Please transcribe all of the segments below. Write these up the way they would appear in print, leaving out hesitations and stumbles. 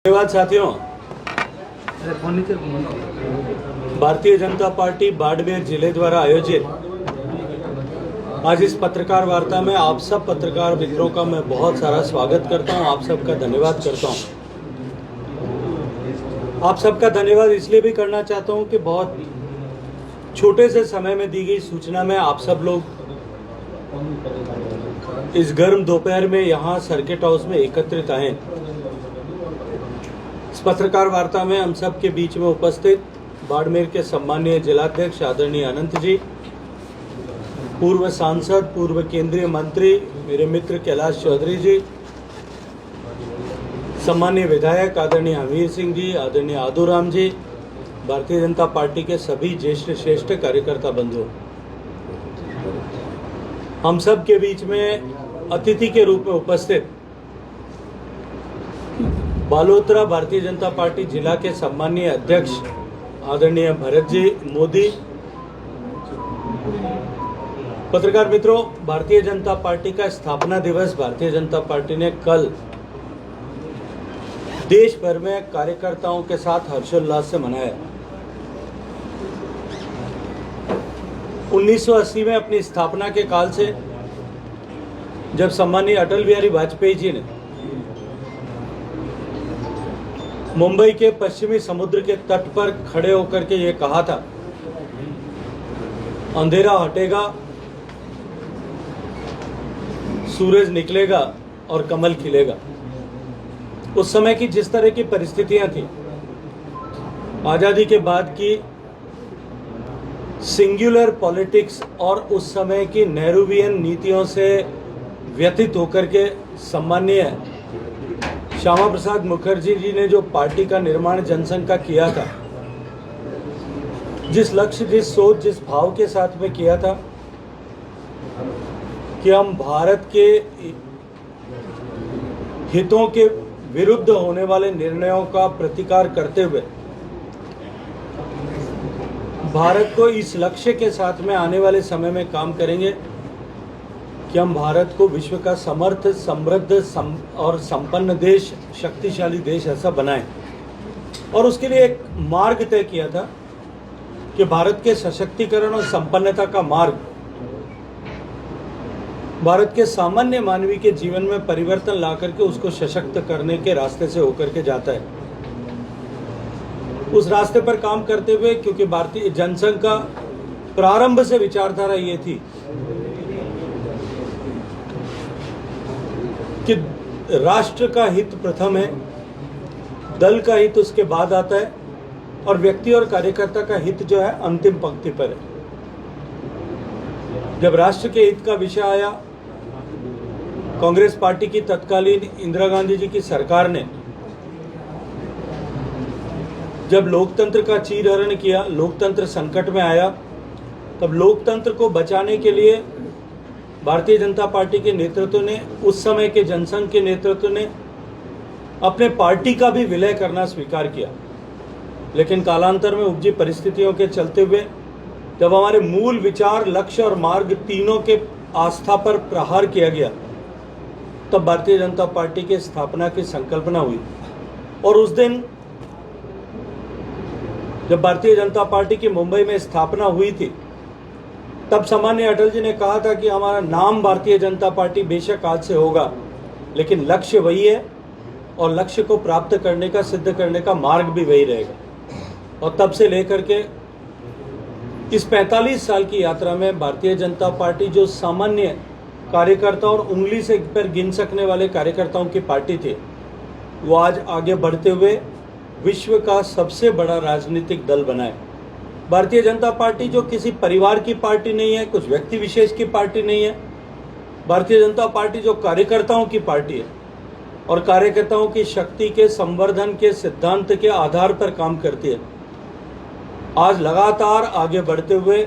धन्यवाद साथियों। भारतीय जनता पार्टी बाड़मेर जिले द्वारा आयोजित आज इस पत्रकार वार्ता में आप सब पत्रकार मित्रों का मैं बहुत सारा स्वागत करता हूं। आप सबका धन्यवाद करता हूं। आप सबका धन्यवाद इसलिए भी करना चाहता हूं कि बहुत छोटे से समय में दी गई सूचना में आप सब लोग इस गर्म दोपहर में यहाँ सर्किट हाउस में एकत्रित आए। इस पत्रकार वार्ता में हम सब के बीच में उपस्थित बाड़मेर के सम्मानीय जिलाध्यक्ष आदरणीय अनंत जी, पूर्व सांसद, पूर्व केंद्रीय मंत्री मेरे मित्र कैलाश चौधरी जी, सम्मानीय विधायक आदरणीय हमीर सिंह जी, आदरणीय आदूराम जी, भारतीय जनता पार्टी के सभी ज्येष्ठ श्रेष्ठ कार्यकर्ता बंधुओं, हम सब के बीच में अतिथि के रूप में उपस्थित बालोतरा भारतीय जनता पार्टी जिला के सम्मानीय अध्यक्ष आदरणीय भरत जी मोदी, पत्रकार मित्रों, भारतीय जनता पार्टी का स्थापना दिवस भारतीय जनता पार्टी ने कल देश भर में कार्यकर्ताओं के साथ हर्षोल्लास से मनाया। 1980 में अपनी स्थापना के काल से जब सम्मानीय अटल बिहारी वाजपेयी जी ने मुंबई के पश्चिमी समुद्र के तट पर खड़े होकर के ये कहा था, अंधेरा हटेगा, सूरज निकलेगा और कमल खिलेगा। उस समय की जिस तरह की परिस्थितियां थी, आजादी के बाद की सिंगुलर पॉलिटिक्स और उस समय की नेहरूवियन नीतियों से व्यथित होकर के सम्मानीय श्यामा प्रसाद मुखर्जी जी ने जो पार्टी का निर्माण जनसंघ का किया था, जिस लक्ष्य, जिस सोच, जिस भाव के साथ में किया था कि हम भारत के हितों के विरुद्ध होने वाले निर्णयों का प्रतिकार करते हुए भारत को इस लक्ष्य के साथ में आने वाले समय में काम करेंगे कि हम भारत को विश्व का समर्थ, समृद्ध और संपन्न देश, शक्तिशाली देश ऐसा बनाएं। और उसके लिए एक मार्ग तय किया था कि भारत के सशक्तिकरण और संपन्नता का मार्ग भारत के सामान्य मानवी के जीवन में परिवर्तन ला करके उसको सशक्त करने के रास्ते से होकर के जाता है। उस रास्ते पर काम करते हुए, क्योंकि भारतीय जनसंघ का प्रारंभ से विचारधारा ये थी कि राष्ट्र का हित प्रथम है, दल का हित उसके बाद आता है और व्यक्ति और कार्यकर्ता का हित जो है अंतिम पंक्ति पर है। जब राष्ट्र के हित का विषय आया, कांग्रेस पार्टी की तत्कालीन इंदिरा गांधी जी की सरकार ने जब लोकतंत्र का चीरहरण किया, लोकतंत्र संकट में आया, तब लोकतंत्र को बचाने के लिए भारतीय जनता पार्टी के नेतृत्व ने, उस समय के जनसंघ के नेतृत्व ने अपने पार्टी का भी विलय करना स्वीकार किया। लेकिन कालांतर में उपजी परिस्थितियों के चलते हुए जब हमारे मूल विचार, लक्ष्य और मार्ग तीनों के आस्था पर प्रहार किया गया, तब भारतीय जनता पार्टी की स्थापना की संकल्पना हुई। और उस दिन जब भारतीय जनता पार्टी की मुंबई में स्थापना हुई थी, तब सम्मानीय अटल जी ने कहा था कि हमारा नाम भारतीय जनता पार्टी बेशक आज से होगा, लेकिन लक्ष्य वही है और लक्ष्य को प्राप्त करने का, सिद्ध करने का मार्ग भी वही रहेगा। और तब से लेकर के इस 45 साल की यात्रा में भारतीय जनता पार्टी जो सामान्य कार्यकर्ता और उंगली से पर गिन सकने वाले कार्यकर्ताओं की पार्टी थी, वो आज आगे बढ़ते हुए विश्व का सबसे बड़ा राजनीतिक दल बना है। भारतीय जनता पार्टी जो किसी परिवार की पार्टी नहीं है, कुछ व्यक्ति विशेष की पार्टी नहीं है। भारतीय जनता पार्टी जो कार्यकर्ताओं की पार्टी है और कार्यकर्ताओं की शक्ति के संवर्धन के सिद्धांत के आधार पर काम करती है। आज लगातार आगे बढ़ते हुए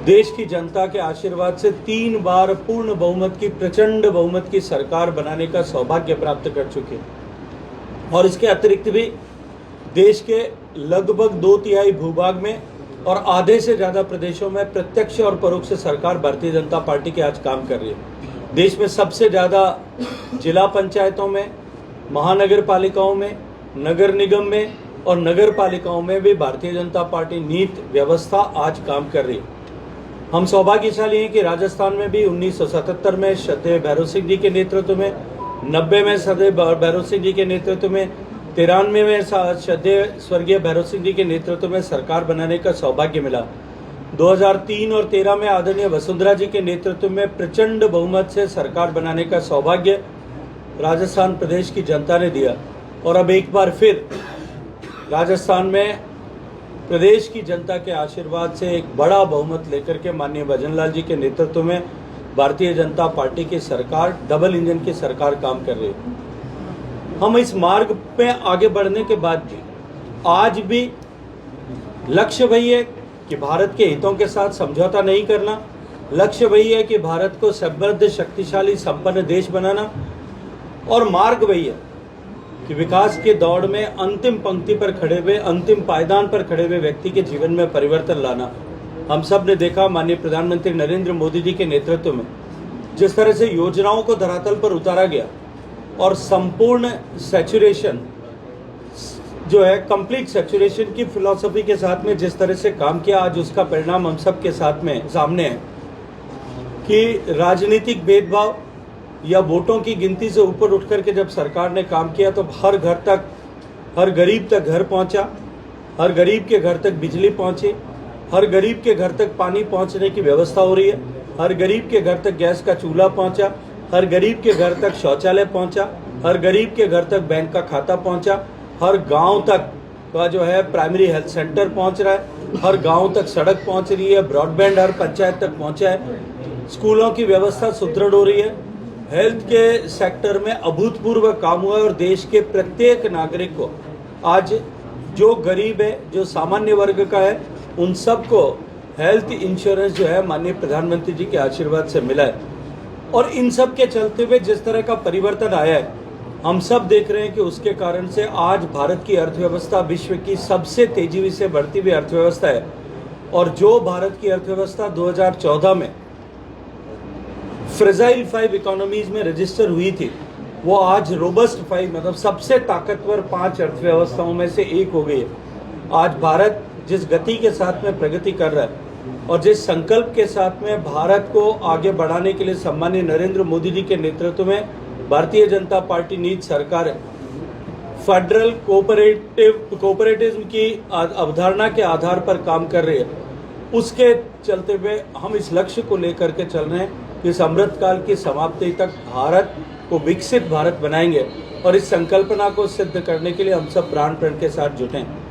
देश की जनता के आशीर्वाद से 3 बार पूर्ण बहुमत की, प्रचंड बहुमत की सरकार बनाने का सौभाग्य प्राप्त कर चुकी है। और इसके अतिरिक्त भी देश के लगभग 2/3 भूभाग में और आधे से ज़्यादा प्रदेशों में प्रत्यक्ष और परोक्ष सरकार भारतीय जनता पार्टी की आज काम कर रही है। देश में सबसे ज़्यादा जिला पंचायतों में महानगर पालिकाओं में, नगर निगम में और नगर पालिकाओं में भी भारतीय जनता पार्टी नीति व्यवस्था आज काम कर रही है। हम सौभाग्यशाली हैं कि राजस्थान में भी 1977 में श्रद्धेय भैरव सिंह जी के नेतृत्व में, 90 में श्रद्धेय भैरव सिंह जी के नेतृत्व में, 93 में श्रद्धेय स्वर्गीय भैरव सिंह जी के नेतृत्व में सरकार बनाने का सौभाग्य मिला। 2003 और 13 में आदरणीय वसुंधरा जी के नेतृत्व में प्रचंड बहुमत से सरकार बनाने का सौभाग्य राजस्थान प्रदेश की जनता ने दिया। और अब एक बार फिर राजस्थान में प्रदेश की जनता के आशीर्वाद से एक बड़ा बहुमत लेकर के माननीय भजनलाल जी के नेतृत्व में भारतीय जनता पार्टी की सरकार, डबल इंजन की सरकार काम कर रही है। हम इस मार्ग पे आगे बढ़ने के बाद भी आज भी लक्ष्य वही है कि भारत के हितों के साथ समझौता नहीं करना। लक्ष्य वही है कि भारत को समृद्ध, शक्तिशाली, संपन्न देश बनाना। और मार्ग वही है कि विकास के दौड़ में अंतिम पंक्ति पर खड़े हुए, अंतिम पायदान पर खड़े हुए व्यक्ति के जीवन में परिवर्तन लाना। हम सब ने देखा माननीय प्रधानमंत्री नरेंद्र मोदी जी के नेतृत्व में जिस तरह से योजनाओं को धरातल पर उतारा गया और संपूर्ण सैचुरेशन जो है, कंप्लीट सैचुरेशन की फिलॉसफी के साथ में जिस तरह से काम किया, आज उसका परिणाम हम सब के साथ में सामने है कि राजनीतिक भेदभाव या वोटों की गिनती से ऊपर उठ करके जब सरकार ने काम किया तो हर घर तक, हर गरीब तक घर पहुंचा, हर गरीब के घर तक बिजली पहुंची, हर गरीब के घर तक पानी पहुंचने की व्यवस्था हो रही है, हर गरीब के घर तक गैस का चूल्हा पहुंचा, हर गरीब के घर तक शौचालय पहुंचा, हर गरीब के घर तक बैंक का खाता पहुंचा, हर गांव तक का जो है प्राइमरी हेल्थ सेंटर पहुंच रहा है, हर गांव तक सड़क पहुंच रही है, ब्रॉडबैंड हर पंचायत तक पहुंचा है, स्कूलों की व्यवस्था सुदृढ़ हो रही है, हेल्थ के सेक्टर में अभूतपूर्व काम हुआ है और देश के प्रत्येक नागरिक को आज, जो गरीब है, जो सामान्य वर्ग का है, उन सबको हेल्थ इंश्योरेंस जो है माननीय प्रधानमंत्री जी के आशीर्वाद से मिला है। और इन सब के चलते हुए जिस तरह का परिवर्तन आया है, हम सब देख रहे हैं कि उसके कारण से आज भारत की अर्थव्यवस्था विश्व की सबसे तेजी से बढ़ती हुई अर्थव्यवस्था है। और जो भारत की अर्थव्यवस्था 2014 में फ्रेजाइल 5 इकोनॉमीज में रजिस्टर हुई थी, वो आज रोबस्ट 5 मतलब सबसे ताकतवर 5 अर्थव्यवस्थाओं में से एक हो गई है। आज भारत जिस गति के साथ में प्रगति कर रहा है और जिस संकल्प के साथ में भारत को आगे बढ़ाने के लिए सम्मानीय नरेंद्र मोदी जी के नेतृत्व में भारतीय जनता पार्टी नीति सरकार फेडरल कोऑपरेटिज्म की अवधारणा के आधार पर काम कर रही है, उसके चलते हुए हम इस लक्ष्य को लेकर के चल रहे हैं कि इस अमृतकाल की समाप्ति तक भारत को विकसित भारत बनाएंगे। और इस संकल्पना को सिद्ध करने के लिए हम सब प्राण प्रण के साथ जुटे हैं।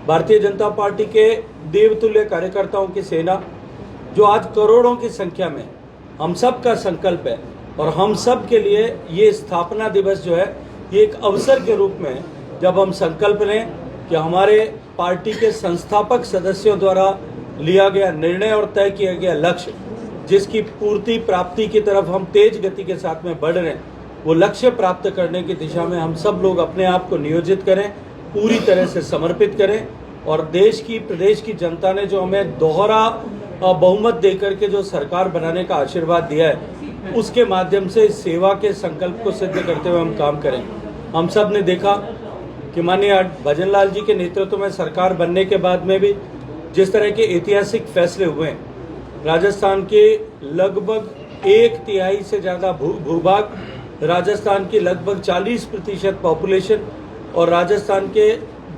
भारतीय जनता पार्टी के देवतुल्य कार्यकर्ताओं की सेना जो आज करोड़ों की संख्या में हम सब का संकल्प है और हम सब के लिए ये स्थापना दिवस जो है, ये एक अवसर के रूप में जब हम संकल्प लें कि हमारे पार्टी के संस्थापक सदस्यों द्वारा लिया गया निर्णय और तय किया गया लक्ष्य, जिसकी पूर्ति प्राप्ति की तरफ हम तेज गति के साथ में बढ़ रहे हैं, वो लक्ष्य प्राप्त करने की दिशा में हम सब लोग अपने आप को नियोजित करें, पूरी तरह से समर्पित करें। और देश की, प्रदेश की जनता ने जो हमें दोहरा बहुमत देकर के जो सरकार बनाने का आशीर्वाद दिया है, उसके माध्यम से इस सेवा के संकल्प को सिद्ध करते हुए हम काम करें। हम सब ने देखा कि माननीय भजनलाल जी के नेतृत्व में सरकार बनने के बाद में भी जिस तरह के ऐतिहासिक फैसले हुए हैं, राजस्थान के लगभग 1/3 से ज़्यादा भूभाग, राजस्थान की लगभग 40% पॉपुलेशन और राजस्थान के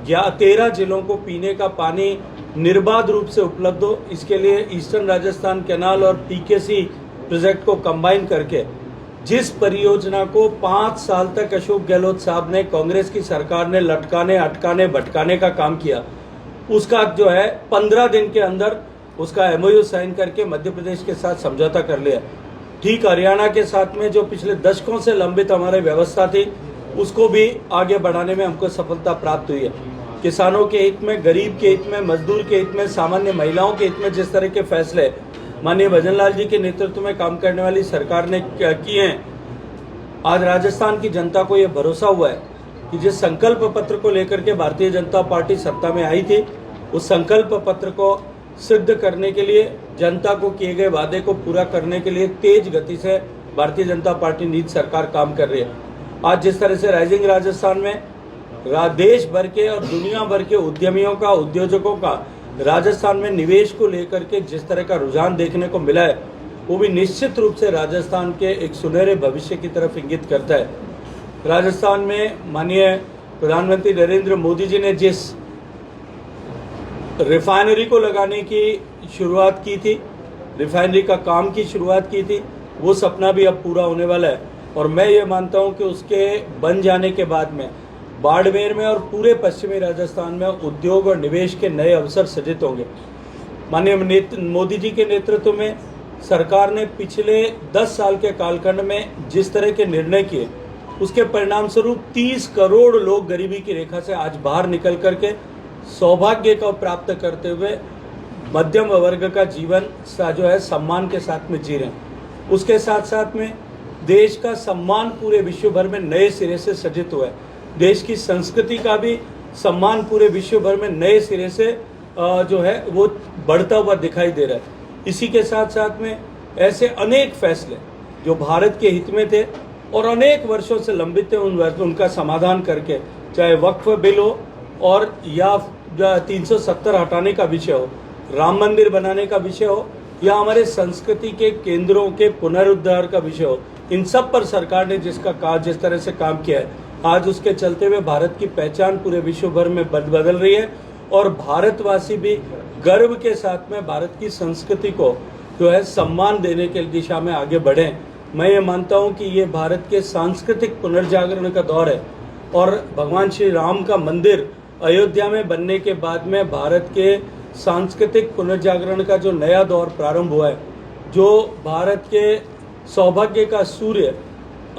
13 जिलों को पीने का पानी निर्बाध रूप से उपलब्ध हो, इसके लिए ईस्टर्न राजस्थान कैनाल और पीकेसी प्रोजेक्ट को कंबाइन करके जिस परियोजना को 5 साल तक अशोक गहलोत साहब ने, कांग्रेस की सरकार ने लटकाने, अटकाने, भटकाने का काम किया, उसका जो है 15 दिन के अंदर उसका MOU साइन करके मध्य प्रदेश के साथ समझौता कर लिया। ठीक हरियाणा के साथ में जो पिछले दशकों से लंबित हमारी व्यवस्था थी, उसको भी आगे बढ़ाने में हमको सफलता प्राप्त हुई है। किसानों के हित में, गरीब के हित में, मजदूर के हित में, सामान्य महिलाओं के हित में जिस तरह के फैसले माननीय भजनलाल जी के नेतृत्व में काम करने वाली सरकार ने किए हैं, आज राजस्थान की जनता को यह भरोसा हुआ है कि जिस संकल्प पत्र को लेकर के भारतीय जनता पार्टी सत्ता में आई थी, उस संकल्प पत्र को सिद्ध करने के लिए, जनता को किए गए वादे को पूरा करने के लिए तेज गति से भारतीय जनता पार्टी नीति सरकार काम कर रही है। आज जिस तरह से राइजिंग राजस्थान में देश भर के और दुनिया भर के उद्यमियों का, उद्योजकों का राजस्थान में निवेश को लेकर के जिस तरह का रुझान देखने को मिला है, वो भी निश्चित रूप से राजस्थान के एक सुनहरे भविष्य की तरफ इंगित करता है। राजस्थान में माननीय प्रधानमंत्री नरेंद्र मोदी जी ने जिस रिफाइनरी को लगाने की शुरुआत की थी, रिफाइनरी का काम की शुरुआत की थी, वो सपना भी अब पूरा होने वाला है। और मैं ये मानता हूँ कि उसके बन जाने के बाद में बाड़मेर में और पूरे पश्चिमी राजस्थान में उद्योग और निवेश के नए अवसर सृजित होंगे। माननीय मोदी जी के नेतृत्व में सरकार ने पिछले 10 साल के कालखंड में जिस तरह के निर्णय किए, उसके परिणाम स्वरूप 30 करोड़ लोग गरीबी की रेखा से आज बाहर निकल करके सौभाग्य को प्राप्त करते हुए मध्यम वर्ग का जीवन जो है सम्मान के साथ में जी रहे हैं। उसके साथ साथ में देश का सम्मान पूरे विश्व भर में नए सिरे से सृजित हुआ है। देश की संस्कृति का भी सम्मान पूरे विश्व भर में नए सिरे से जो है वो बढ़ता हुआ दिखाई दे रहा है। इसी के साथ साथ में ऐसे अनेक फैसले जो भारत के हित में थे और अनेक वर्षों से लंबित थे, उनका समाधान करके, चाहे वक्फ बिल हो और या 370 हटाने का विषय हो, राम मंदिर बनाने का विषय हो या हमारे संस्कृति के केंद्रों के पुनरुद्धार का विषय हो, इन सब पर सरकार ने जिस तरह से काम किया है, आज उसके चलते हुए भारत की पहचान पूरे विश्व भर में बदल रही है और भारतवासी भी गर्व के साथ में भारत की संस्कृति को जो है सम्मान देने के दिशा में आगे बढ़े। मैं ये मानता हूँ कि ये भारत के सांस्कृतिक पुनर्जागरण का दौर है और भगवान श्री राम का मंदिर अयोध्या में बनने के बाद में भारत के सांस्कृतिक पुनर्जागरण का जो नया दौर प्रारंभ हुआ है, जो भारत के सौभाग्य का सूर्य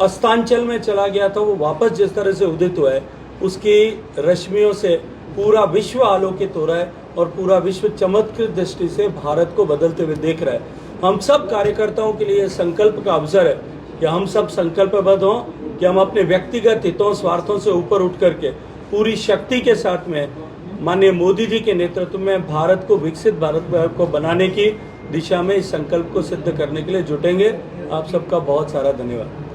अस्तांचल में चला गया था, वो वापस जिस तरह से उदित हुआ है, उसकी रश्मियों से पूरा विश्व आलोकित हो रहा है और पूरा विश्व चमत्कृत दृष्टि से भारत को बदलते हुए देख रहा है। हम सब कार्यकर्ताओं के लिए संकल्प का अवसर है कि हम सब संकल्पबद्ध हों कि हम अपने व्यक्तिगत हितों, स्वार्थों से ऊपर उठ करके पूरी शक्ति के साथ में माननीय मोदी जी के नेतृत्व में भारत को विकसित भारत को बनाने की दिशा में इस संकल्प को सिद्ध करने के लिए जुटेंगे। आप सबका बहुत सारा धन्यवाद।